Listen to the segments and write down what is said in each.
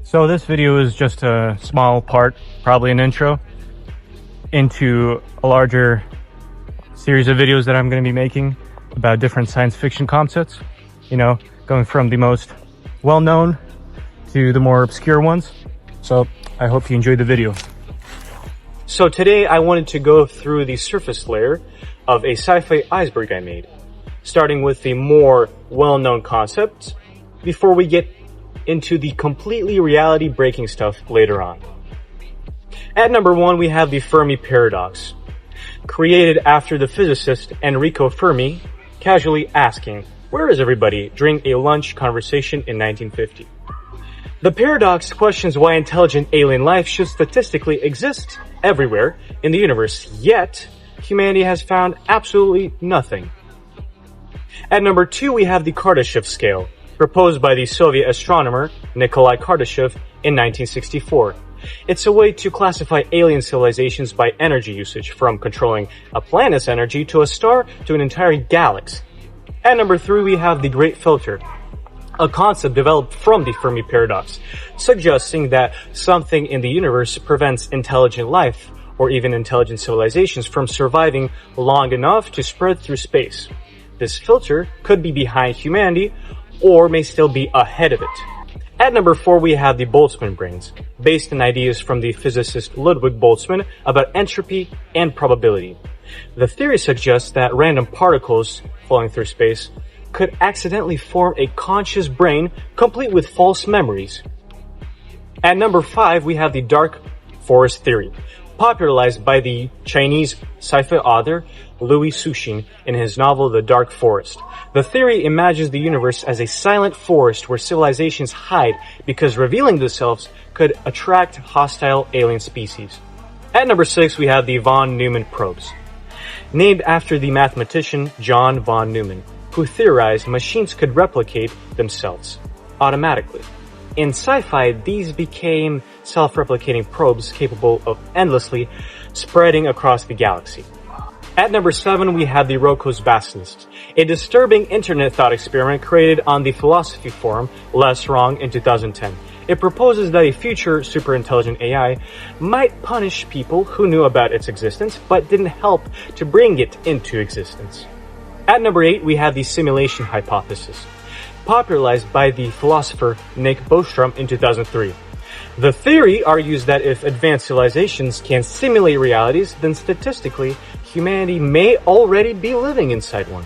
So this video is just a small part, probably an intro, into a larger series of videos that I'm going to be making about different science fiction concepts, going from the most well-known to the more obscure ones. So I hope you enjoyed the video. So today I wanted to go through the surface layer of a sci-fi iceberg I made, starting with the more well-known concepts before we get into the completely reality-breaking stuff later on. At number 1, we have the Fermi paradox, created after the physicist Enrico Fermi casually asking, "Where is everybody?" during a lunch conversation in 1950. The paradox questions why intelligent alien life should statistically exist everywhere in the universe, yet humanity has found absolutely nothing. At number 2, we have the Kardashev scale, proposed by the Soviet astronomer Nikolai Kardashev in 1964. It's a way to classify alien civilizations by energy usage, from controlling a planet's energy to a star to an entire galaxy. At number 3, we have the Great Filter, a concept developed from the Fermi paradox, suggesting that something in the universe prevents intelligent life, or even intelligent civilizations, from surviving long enough to spread through space. This filter could be behind humanity, or may still be ahead of it. At number 4, we have the Boltzmann brains, based on ideas from the physicist Ludwig Boltzmann about entropy and probability. The theory suggests that random particles flowing through space could accidentally form a conscious brain complete with false memories. At number 5, we have the dark forest theory, popularized by the Chinese sci-fi author Liu Cixin in his novel The Dark Forest. The theory imagines the universe as a silent forest where civilizations hide because revealing themselves could attract hostile alien species. At number 6, we have the von Neumann probes, named after the mathematician John von Neumann, who theorized machines could replicate themselves automatically. In sci-fi, these became self-replicating probes capable of endlessly spreading across the galaxy. At number 7, we have the Roko's Basilisk, a disturbing internet thought experiment created on the philosophy forum Less Wrong in 2010. It proposes that a future superintelligent AI might punish people who knew about its existence but didn't help to bring it into existence. At number 8, we have the simulation hypothesis, popularized by the philosopher Nick Bostrom in 2003. The theory argues that if advanced civilizations can simulate realities, then statistically, humanity may already be living inside one.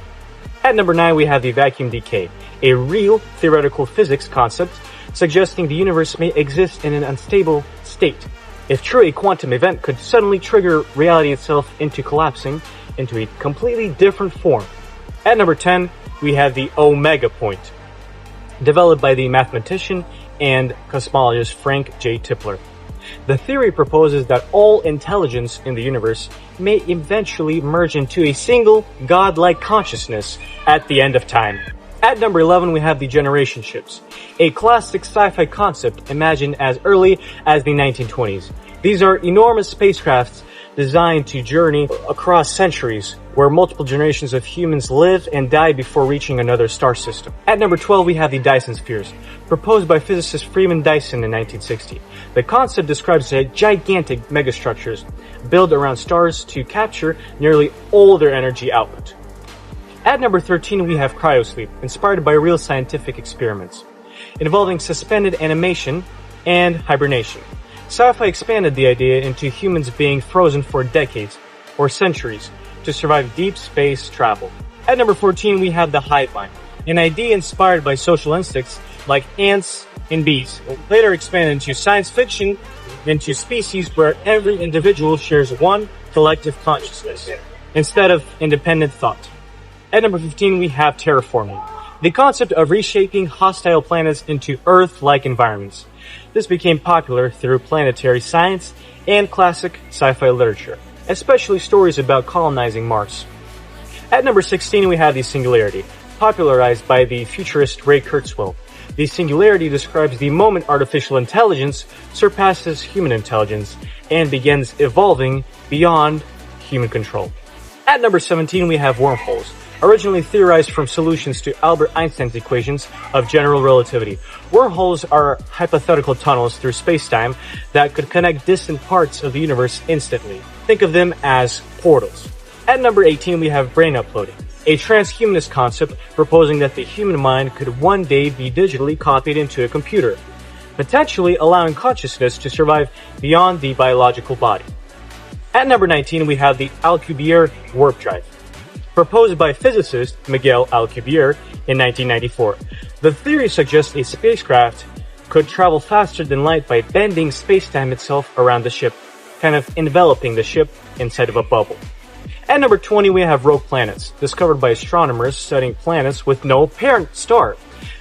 At number 9, we have the vacuum decay, a real theoretical physics concept suggesting the universe may exist in an unstable state. If true, a quantum event could suddenly trigger reality itself into collapsing into a completely different form. At number 10, we have the omega point, developed by the mathematician and cosmologist Frank J. Tipler. The theory proposes that all intelligence in the universe may eventually merge into a single godlike consciousness at the end of time. At number 11, we have the generation ships, a classic sci-fi concept imagined as early as the 1920s. These are enormous spacecrafts designed to journey across centuries, where multiple generations of humans live and die before reaching another star system. At number 12, we have the Dyson spheres, proposed by physicist Freeman Dyson in 1960. The concept describes gigantic megastructures built around stars to capture nearly all their energy output. At number 13, we have cryosleep, inspired by real scientific experiments, involving suspended animation and hibernation. Sci-fi expanded the idea into humans being frozen for decades or centuries to survive deep space travel. At number 14, we have the hive mind, an idea inspired by social instincts like ants and bees, later expanded into science fiction into species where every individual shares one collective consciousness instead of independent thought. At number 15, we have terraforming, the concept of reshaping hostile planets into Earth-like environments. This became popular through planetary science and classic sci-fi literature, especially stories about colonizing Mars. At number 16, we have the singularity, popularized by the futurist Ray Kurzweil. The singularity describes the moment artificial intelligence surpasses human intelligence and begins evolving beyond human control. At number 17, we have wormholes, originally theorized from solutions to Albert Einstein's equations of general relativity. Wormholes are hypothetical tunnels through space-time that could connect distant parts of the universe instantly. Think of them as portals. At number 18, we have brain uploading, a transhumanist concept proposing that the human mind could one day be digitally copied into a computer, potentially allowing consciousness to survive beyond the biological body. At number 19, we have the Alcubierre warp drive, proposed by physicist Miguel Alcubierre in 1994. The theory suggests a spacecraft could travel faster than light by bending space-time itself around the ship, kind of enveloping the ship inside of a bubble. At number 20, we have rogue planets, discovered by astronomers studying planets with no parent star.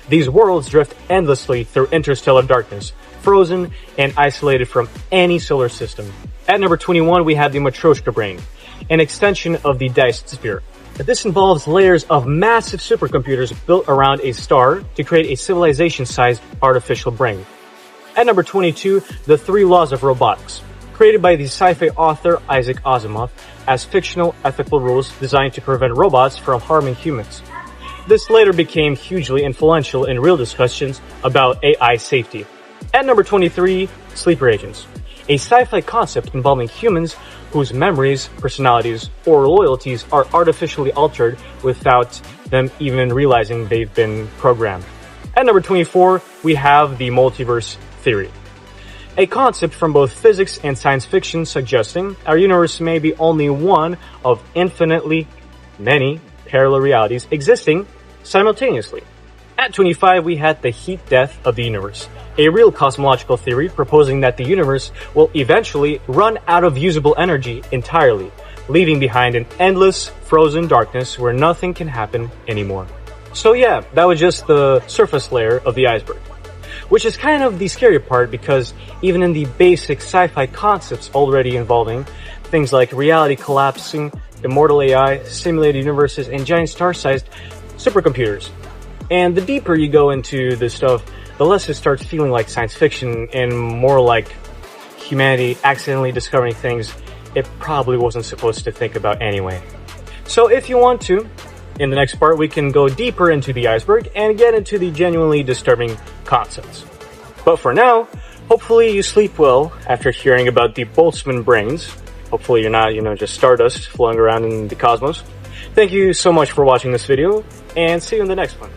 These worlds drift endlessly through interstellar darkness, frozen and isolated from any solar system. At number 21, we have the Matryoshka brain, an extension of the diced sphere. This involves layers of massive supercomputers built around a star to create a civilization-sized artificial brain. At number 22, the 3 laws of robotics, created by the sci-fi author Isaac Asimov as fictional ethical rules designed to prevent robots from harming humans. This later became hugely influential in real discussions about AI safety. At number 23, sleeper agents, a sci-fi concept involving humans whose memories, personalities, or loyalties are artificially altered without them even realizing they've been programmed. At number 24, we have the multiverse theory, a concept from both physics and science fiction suggesting our universe may be only one of infinitely many parallel realities existing simultaneously. At 25, we had the heat death of the universe, a real cosmological theory proposing that the universe will eventually run out of usable energy entirely, leaving behind an endless, frozen darkness where nothing can happen anymore. So yeah, that was just the surface layer of the iceberg, which is kind of the scary part because even in the basic sci-fi concepts already involving things like reality collapsing, immortal AI, simulated universes, and giant star-sized supercomputers. And the deeper you go into this stuff, the less it starts feeling like science fiction and more like humanity accidentally discovering things it probably wasn't supposed to think about anyway. So if you want to, in the next part we can go deeper into the iceberg and get into the genuinely disturbing concepts. But for now, hopefully you sleep well after hearing about the Boltzmann brains. Hopefully you're not, just stardust floating around in the cosmos. Thank you so much for watching this video, and see you in the next one.